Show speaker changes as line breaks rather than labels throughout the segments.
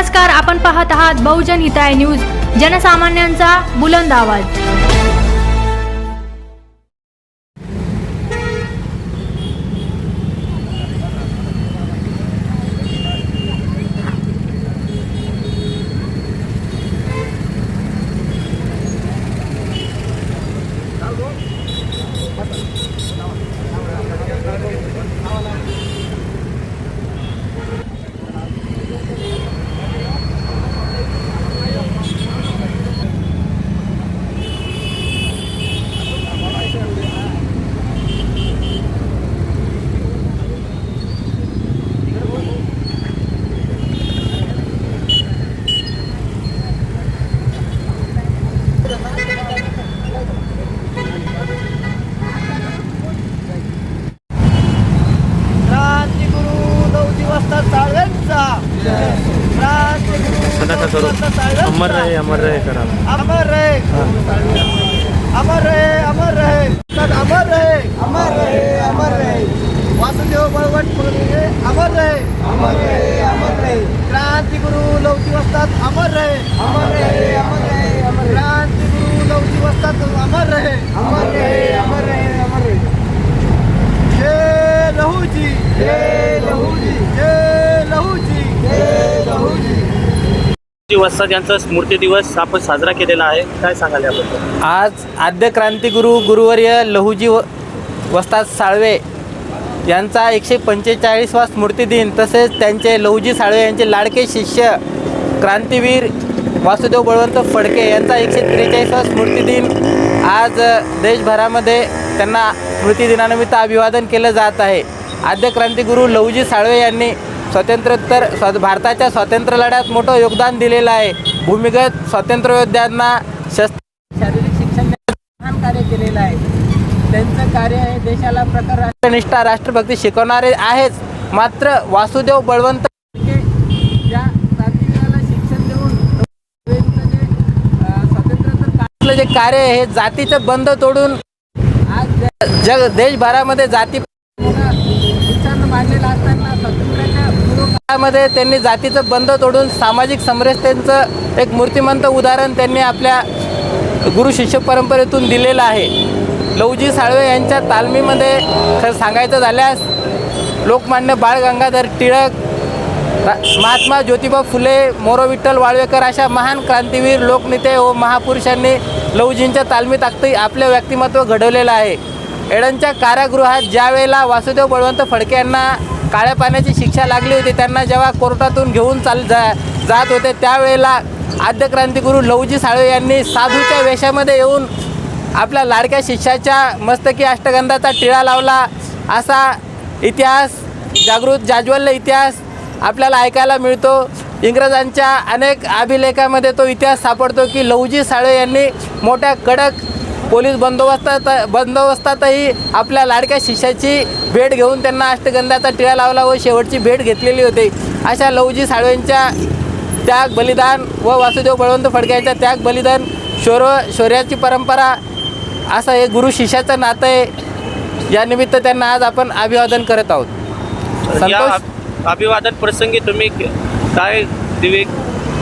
नमस्कार, आपण पाहत आहात बहुजन हिताय न्यूज, जनसामान्यांचा बुलंद आवाज।
अमर रहे करा
अमर रहे अमर रहे अमर रहे अमर रहे अमर रहे अमर रहे वासुदेव बळवंत फडके अमर रहे अमर रहे अमर रहे क्रांतिगुरु लवजी वस्ताद अमर रहे अमर रहे अमर रहे अमर क्रांतिगुरु लवजी वस्ताद अमर रहे अमर रहे अमर रहे अमर रहे जय लहूजी जय लहूजी जय लहूजी जय लहूजी।
वस्ताद यांचा स्मृती दिवस आपण साजरा केलेला आहे, काय सांगाल याबद्दल?
आज आद्य क्रांतिगुरु गुरुवर्य लहुजी वस्ताद साळवे यांचा 145वा स्मृती दिन, तसेच त्यांचे लहुजी साळवे यांचे लाडके शिष्य क्रांतीवीर वासुदेव बळवंत फडके यांचा 143वा स्मृती दिन आज देशभरामध्ये त्यांना स्मृती दिनानिमित्त अभिवादन केलं जात आहे। आद्य क्रांतिगुरु लहुजी साळवे यांनी स्वातंत्र्योत्तर भारताच्या स्वातंत्र्य लढ्यात मोठं योगदान दिलेलं आहे। भूमिगत स्वातंत्र्ययोद्ध्यांना शारीरिक शिक्षण महान कार्य केलेलं आहे। त्यांचं कार्य हे देशाला प्रखर राष्ट्रनिष्ठा राष्ट्रभक्ती शिकवणारे आहेच, मात्र वासुदेव बळवंत ज्या क्रांतिवीराला शिक्षण देऊन स्वातंत्र्योत्तर जे कार्य आहे हे जातीचं बंध तोडून आज देशभरामध्ये जाती मांडलेला असताना स्वातंत्र्याच्या पूर्वकाळामध्ये त्यांनी जातीचं बंध तोडून सामाजिक समरसतेचं एक मूर्तिमंत उदाहरण त्यांनी आपल्या गुरु शिष्य परंपरेतून दिलेलं आहे। लहुजी साळवे यांच्या तालमीमध्ये खरं सांगायचं झाल्यास लोकमान्य बाळ गंगाधर टिळक, महात्मा ज्योतिबा फुले, मोरो विठ्ठल वाळवेकर अशा महान क्रांतीवीर लोकनेते व महापुरुषांनी लहुजींच्या तालमीत आपले व्यक्तिमत्व घडवलेलं आहे। एडनच्या कारागृहात ज्या वेळेला वासुदेव बळवंत फडके यांना काळ्या पाण्याची शिक्षा लागली होती, त्यांना जेव्हा कोर्टातून घेऊन जात होते त्यावेळेला आद्य क्रांतिगुरु लहुजी साळवे यांनी साधूच्या वेशामध्ये येऊन आपल्या लाडक्या शिष्याच्या मस्तकी अष्टगंधाचा टिळा लावला। असा इतिहास, जागृत जाज्वल्य इतिहास आपल्याला ऐकायला मिळतो। इंग्रजांच्या अनेक अभिलेखामध्ये तो इतिहास सापडतो की लहुजी साळवे यांनी मोठ्या कडक पोलीस बंदोबस्तातही आपल्या लाडक्या शिष्याची भेट घेऊन त्यांना अष्टगंधाचा टिळा लावला व शेवटची भेट घेतलेली होती। अशा लहुजी साळवेंच्या त्याग बलिदान व वासुदेव बळवंत फडके यांच्या त्याग बलिदान शौर्याची परंपरा असं हे गुरु शिष्याचं नातं आहे। या निमित्त त्यांना आज आपण अभिवादन करत आहोत।
संतोष, अभिवादन प्रसंगी तुम्ही काय दिवे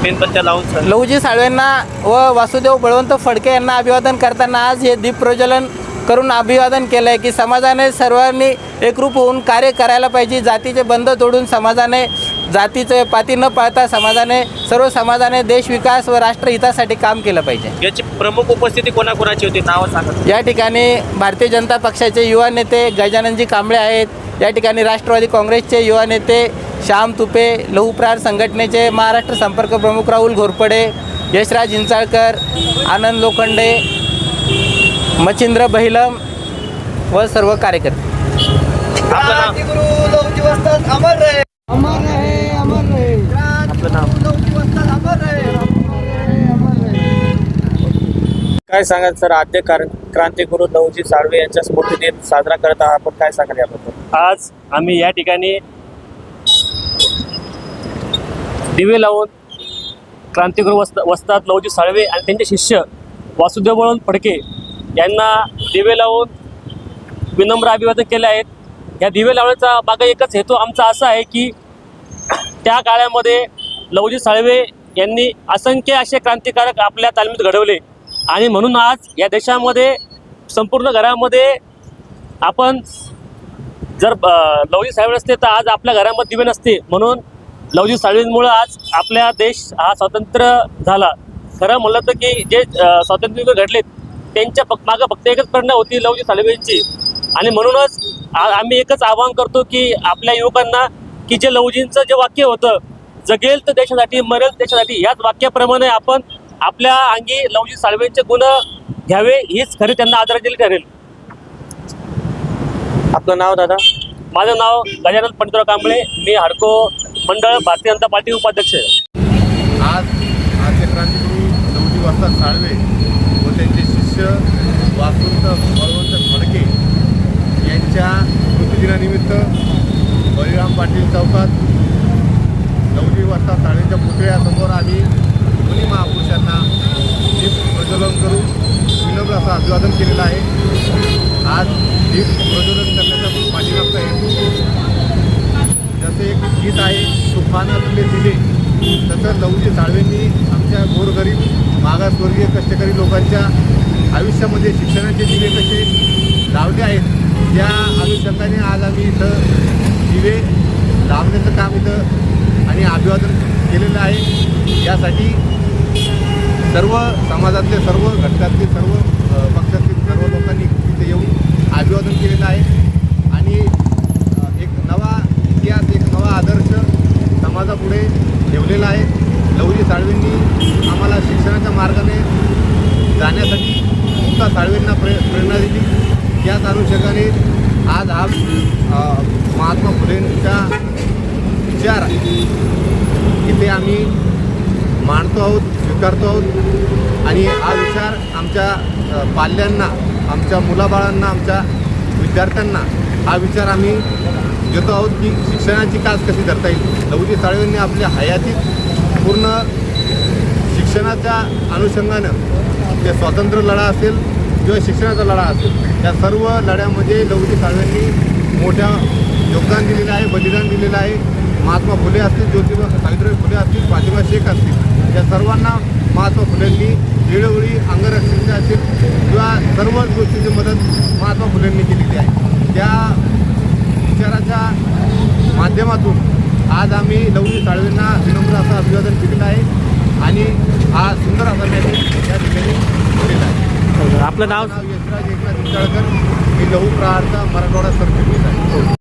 मेणबत्त्या लावून
लहुजी साळवेंना व वासुदेव बळवंत फडके यांना अभिवादन करताना आज हे दीप प्रज्वलन करून अभिवादन केलं आहे की समाजाने सर्वांनी एकरूप होऊन कार्य करायला पाहिजे। जातीचे बंध तोडून समाजाने जातीचे पाती न पाळता सर्व समाजाने देश विकास व राष्ट्रहितासाठी काम केलं पाहिजे।
याची प्रमुख उपस्थिती कोणाकोणाची होती, नावं सांगा।
या ठिकाणी भारतीय जनता पक्षाचे युवा नेते गजाननजी कांबळे आहेत। या ठिकाणी राष्ट्रवादी काँग्रेसचे युवा नेते श्याम तुपे, लहुप्राण संघटनेचे महाराष्ट्र संपर्क प्रमुख राहुल घोरपडे, यशराज हिंचाळकर, आनंद लोखंडे, मच्छिंद्र बहिलम व सर्व कार्यकर्ते।
क्रांतिगुरु लवजी वस्ताद अमर रहे अमर रहे अमर रहे क्रांतिगुरु लवजी वस्ताद अमर रहे अमर रहे।
काय सांगाल सर, आद्य क्रांतिगुरु लहुजी साळवे यांचा स्मृती दिन साजरा करत आहात, आपण काय सांगाल याबद्दल?
आज आम्ही या ठिकाणी दिवे लावून क्रांतिगुरु वस्ताद लहुजी साळवे आणि त्यांचे शिष्य वासुदेव बळवंत फडके यांना दिवे लावून विनम्र अभिवादन केले आहेत। या दिवे लावण्याचा मागे एकच हेतू आमचा असा आहे की त्या काळामध्ये लवजी साळवे यांनी असंख्य असे क्रांतिकारक आपल्या तालमीत घडवले आणि म्हणून आज या देशामध्ये संपूर्ण घरामध्ये आपण जर लवजी साळवे नसते तर आज आपल्या घरामध्ये दिवे नसते. म्हणून लवजी साळवेंमुळे आज आपला देश हा स्वतंत्र झाला. खरं म्हणलं तर की जे स्वातंत्र्य घडलेत त्यांच्या मागं फक्त एकच प्रेरणा होती लवजी साळवेंची. आणि म्हणूनच आम्ही एकच आवाहन करतो की आपल्या युवकांना की जे लवजींचं जे वाक्य होतं, जगेल तर देशासाठी, मरेल देशासाठी, याच वाक्याप्रमाणे आपण आपल्या अंगी लवजी साळवेंचे गुण घ्यावे, हीच खरी त्यांना आदरांजली ठरेल.
आपलं नाव दादा?
माझं नाव गजानन पंडितराव कांबळे, मी हडको मंडळ भारतीय जनता पार्टी उपाध्यक्ष आहे.
आजचे क्रांतिगुरू लवजी वस्ताद साळवे व त्यांचे शिष्य वासंत बळवंत फडके यांच्या स्मृतिदिनानिमित्त बळीराम पाटील चौकात लवजी वस्ताद साळवेंच्या पुतळ्यासमोर आम्ही दोन्ही महापुरुषांना दीप प्रज्वलन करून विनम्र असं अभिवादन केलेलं आहे. आज दीप प्रज्वलन करण्याचा पाठीमागचा हेतू, जसं एक गीत आहे तुफानातले दिले, तसं लवजी साळवेंनी आमच्या गोरगरीब मागासवर्गीय कष्टकरी लोकांच्या आयुष्यामध्ये शिक्षणाचे दिवे कसे लावले आहेत त्या अनुषंगाने आज आम्ही इथं दिवे लावण्याचं काम इथं आणि अभिवादन केलेलं आहे. यासाठी सर्व समाजातले, सर्व घटकातले, सर्व पक्षातील सर्व लोकांनी इथे येऊन अभिवादन केलेलं आहे. आणि एक नवा इतिहास, एक नवा आदर्श समाजापुढे ठेवलेला आहे. लवजी साळवेंनी आम्हाला शिक्षणाच्या मार्गाने जाण्यासाठी मुक्ता साळवेंना प्रेरणा दिली. त्याच अनुषंगाने आज हा महात्मा फुलेंचा विचार इथे आम्ही मांडतो आहोत, स्वीकारतो आहोत. आणि हा विचार आमच्या पाल्यांना, आमच्या मुलाबाळांना, आमच्या विद्यार्थ्यांना हा विचार आम्ही देतो आहोत की शिक्षणाची कास कशी धरता येईल. लवजी साळवेंनी आपल्या हयातीत पूर्ण शिक्षणाच्या अनुषंगानं, ते स्वातंत्र्य लढा असेल किंवा शिक्षणाचा लढा असेल, या सर्व लढ्यामध्ये लवजी साळवेंनी मोठ्या योगदान दिलेलं आहे, बलिदान दिलेलं आहे. महात्मा फुले असतील, ज्योतिबा सावित्रीबाई फुले असतील, फातिमा शेख असतील, या सर्वांना महात्मा फुलेंनी वेळोवेळी अंगरक्षणाची असेल किंवा सर्व गोष्टींची मदत महात्मा फुलेंनी केलेली आहे. त्या विचाराच्या माध्यमातून आज आम्ही लवजी साळवेंना विनम्र असं अभिवादन केलेलं आहे आणि हा सुंदर असा मॅसेज या ठिकाणी केलेला आहे.
आपलं नाव?
यशराज एकनाथ विचाळकर, मी लहू प्रहारचा मराठवाडा सरचिटणीस आहे.